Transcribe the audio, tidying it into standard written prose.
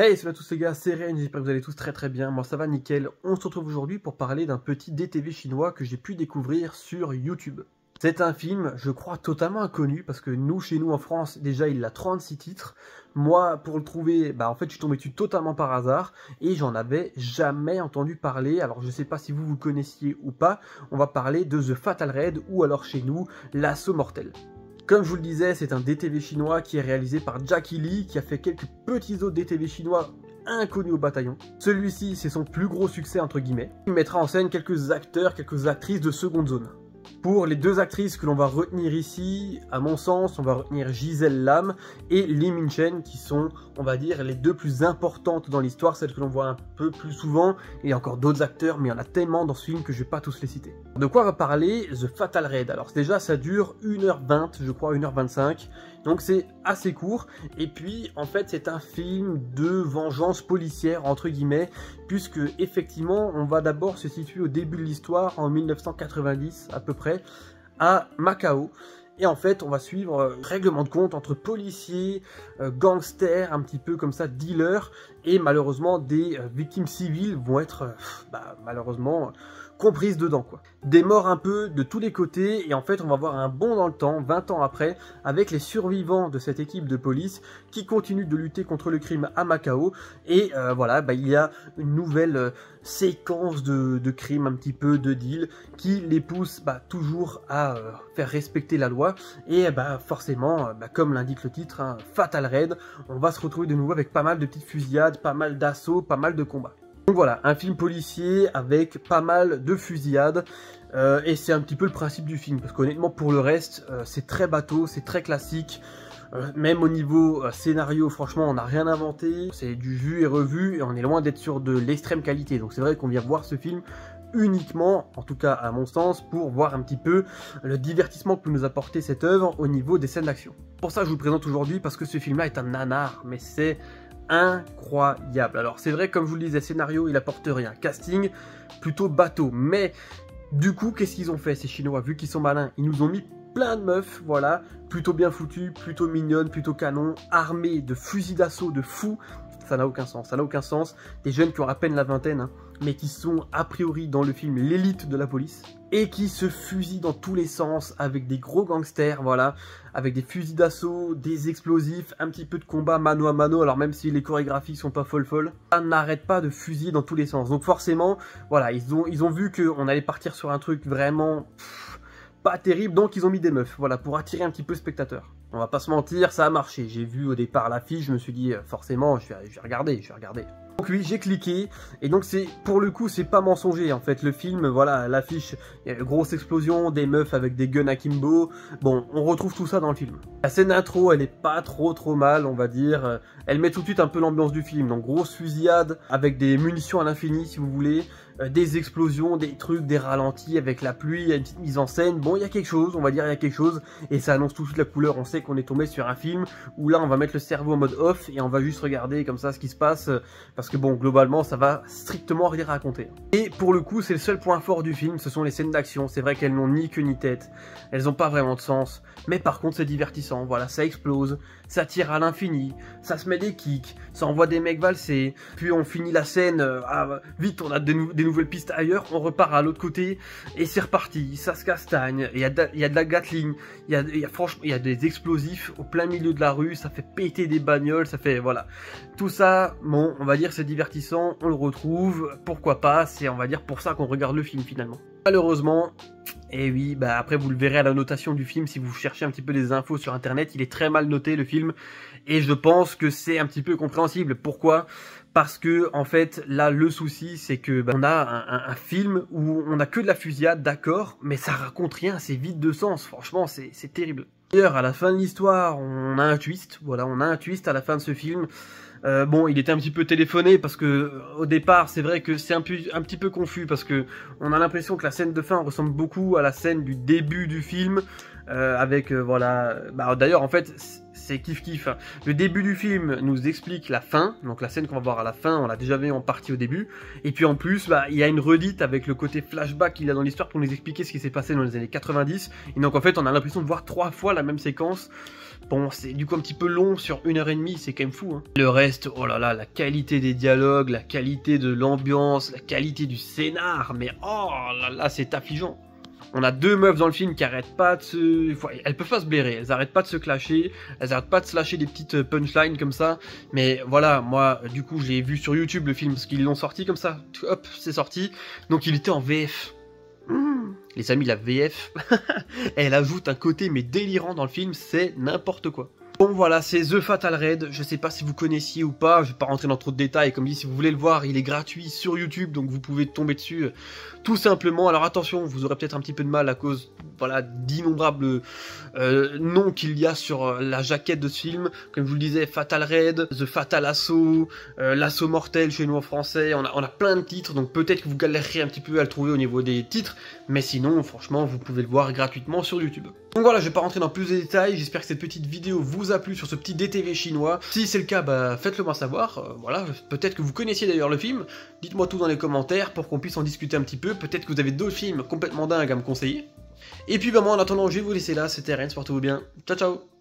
Hey, salut à tous les gars, c'est Ren, j'espère que vous allez tous très bien, moi ça va nickel. On se retrouve aujourd'hui pour parler d'un petit DTV chinois que j'ai pu découvrir sur YouTube. C'est un film, je crois, totalement inconnu, parce que nous, chez nous en France, déjà il a 36 titres. Moi, pour le trouver, en fait je suis tombé dessus totalement par hasard, et j'en avais jamais entendu parler. Alors je sais pas si vous le connaissiez ou pas, on va parler de The Fatal Raid, ou alors chez nous, L'Assaut Mortel. Comme je vous le disais, c'est un DTV chinois qui est réalisé par Jackie Lee, qui a fait quelques petits autres DTV chinois inconnus au bataillon. Celui-ci, c'est son plus gros succès entre guillemets. Il mettra en scène quelques acteurs, quelques actrices de seconde zone. Pour les deux actrices que l'on va retenir ici, à mon sens, on va retenir Gisèle Lam et Lee Min-chen, qui sont, on va dire, les deux plus importantes dans l'histoire, celles que l'on voit un peu plus souvent. Il y a encore d'autres acteurs, mais il y en a tellement dans ce film que je vais pas tous les citer. De quoi va parler The Fatal Raid? Alors déjà, ça dure 1h20, je crois 1h25, donc c'est assez court. Et puis, en fait, c'est un film de vengeance policière, entre guillemets, puisque effectivement, on va d'abord se situer au début de l'histoire, en 1990 à peu près, à Macao. Et en fait, on va suivre un règlement de compte entre policiers, gangsters, un petit peu comme ça, dealers, et malheureusement, des victimes civiles vont être, malheureusement, comprises dedans, quoi. Des morts un peu de tous les côtés, et en fait, on va voir un bond dans le temps, 20 ans après, avec les survivants de cette équipe de police qui continuent de lutter contre le crime à Macao, et voilà, il y a une nouvelle séquence de crimes, un petit peu de deal, qui les pousse toujours à faire respecter la loi, et forcément, comme l'indique le titre, hein, Fatal Raid, on va se retrouver de nouveau avec pas mal de petites fusillades, pas mal d'assauts, pas mal de combats. Donc voilà, un film policier avec pas mal de fusillades, et c'est un petit peu le principe du film, parce qu'honnêtement pour le reste, c'est très bateau, c'est très classique, même au niveau scénario, franchement on n'a rien inventé, c'est du vu et revu, et on est loin d'être sur de l'extrême qualité, donc c'est vrai qu'on vient voir ce film uniquement, en tout cas à mon sens, pour voir un petit peu le divertissement que peut nous apporter cette œuvre au niveau des scènes d'action. Pour ça je vous le présente aujourd'hui, parce que ce film là est un nanar, mais c'est incroyable. Alors c'est vrai, comme je vous le disais, scénario il apporte rien, casting plutôt bateau, mais du coup qu'est-ce qu'ils ont fait ces Chinois? Vu qu'ils sont malins, ils nous ont mis plein de meufs, voilà, plutôt bien foutues, plutôt mignonnes, plutôt canon, armées de fusils d'assaut de fous. Ça n'a aucun sens, ça n'a aucun sens. Des jeunes qui ont à peine la vingtaine, hein, mais qui sont a priori dans le film l'élite de la police, et qui se fusillent dans tous les sens avec des gros gangsters, voilà, avec des fusils d'assaut, des explosifs, un petit peu de combat mano à mano, alors même si les chorégraphies sont pas folles, ça n'arrête pas de fusiller dans tous les sens. Donc forcément, voilà, ils ont vu qu'on allait partir sur un truc vraiment pas terrible, donc ils ont mis des meufs, voilà, pour attirer un petit peu le spectateur. On va pas se mentir, ça a marché. J'ai vu au départ l'affiche, je me suis dit forcément, je vais regarder. Donc oui, j'ai cliqué, et donc c'est, pour le coup, c'est pas mensonger en fait. Le film, voilà, l'affiche, il y a une grosse explosion, des meufs avec des guns akimbo. Bon, on retrouve tout ça dans le film. La scène d'intro, elle est pas trop mal, on va dire. Elle met tout de suite un peu l'ambiance du film. Donc grosse fusillade avec des munitions à l'infini, si vous voulez. Des explosions, des trucs, des ralentis avec la pluie, il y a une petite mise en scène. Bon, il y a quelque chose, on va dire, il y a quelque chose, et ça annonce tout de suite la couleur. On sait qu'on est tombé sur un film où là, on va mettre le cerveau en mode off et on va juste regarder comme ça ce qui se passe, parce que bon, globalement, ça va strictement rien raconter. Et pour le coup, c'est le seul point fort du film, ce sont les scènes d'action. C'est vrai qu'elles n'ont ni queue ni tête, elles n'ont pas vraiment de sens, mais par contre, c'est divertissant. Voilà, ça explose, ça tire à l'infini, ça se met des kicks, ça envoie des mecs valser, puis on finit la scène, vite, on a des nouvelles pistes ailleurs, on repart à l'autre côté, et c'est reparti, ça se castagne, il y a de la Gatling, franchement, il y a des explosifs au plein milieu de la rue, ça fait péter des bagnoles, ça fait, voilà. Tout ça, bon, on va dire c'est divertissant, on le retrouve, pourquoi pas, c'est, on va dire, pour ça qu'on regarde le film finalement. Malheureusement, et oui, après vous le verrez à la notation du film, si vous cherchez un petit peu des infos sur internet, il est très mal noté le film, et je pense que c'est un petit peu compréhensible. Pourquoi? Parce que en fait là le souci c'est que on a un film où on a que de la fusillade, d'accord, mais ça raconte rien, c'est vide de sens, franchement c'est terrible. D'ailleurs à la fin de l'histoire on a un twist, voilà, on a un twist à la fin de ce film. Bon, il était un petit peu téléphoné parce que au départ, c'est vrai que c'est un petit peu confus parce que on a l'impression que la scène de fin ressemble beaucoup à la scène du début du film, avec voilà. D'ailleurs, en fait, c'est kiff kiff. Le début du film nous explique la fin, donc la scène qu'on va voir à la fin, on l'a déjà vu en partie au début. Et puis en plus, il y a une redite avec le côté flashback qu'il y a dans l'histoire pour nous expliquer ce qui s'est passé dans les années 90. Et donc en fait, on a l'impression de voir 3 fois la même séquence. Bon, c'est du coup un petit peu long sur 1h30, c'est quand même fou. Hein. Le reste, oh là là, la qualité des dialogues, la qualité de l'ambiance, la qualité du scénar, mais oh là là, c'est affligeant. On a 2 meufs dans le film qui arrêtent pas de se... Elles peuvent pas se blairer, elles arrêtent pas de se clasher, elles arrêtent pas de se lâcher des petites punchlines comme ça. Mais voilà, moi, du coup, j'ai vu sur YouTube le film, parce qu'ils l'ont sorti comme ça. Hop, c'est sorti. Donc il était en VF. Les amis, la VF, elle ajoute un côté mais délirant dans le film, c'est n'importe quoi. Bon voilà, c'est The Fatal Raid, je sais pas si vous connaissiez ou pas, je vais pas rentrer dans trop de détails, comme dit, si vous voulez le voir, il est gratuit sur YouTube, donc vous pouvez tomber dessus tout simplement. Alors attention, vous aurez peut-être un petit peu de mal à cause, voilà, d'innombrables noms qu'il y a sur la jaquette de ce film, comme je vous le disais, Fatal Raid, The Fatal Assault, L'Assaut Mortel chez nous en français, on a plein de titres, donc peut-être que vous galérerez un petit peu à le trouver au niveau des titres, mais sinon, franchement, vous pouvez le voir gratuitement sur YouTube. Donc voilà, je vais pas rentrer dans plus de détails, j'espère que cette petite vidéo vous a plu sur ce petit DTV chinois. Si c'est le cas, faites-le moi savoir, voilà, peut-être que vous connaissiez d'ailleurs le film, dites-moi tout dans les commentaires pour qu'on puisse en discuter un petit peu, peut-être que vous avez d'autres films complètement dingues à me conseiller. Et puis moi en attendant, je vais vous laisser là, c'était Rennes, portez-vous bien, ciao ciao.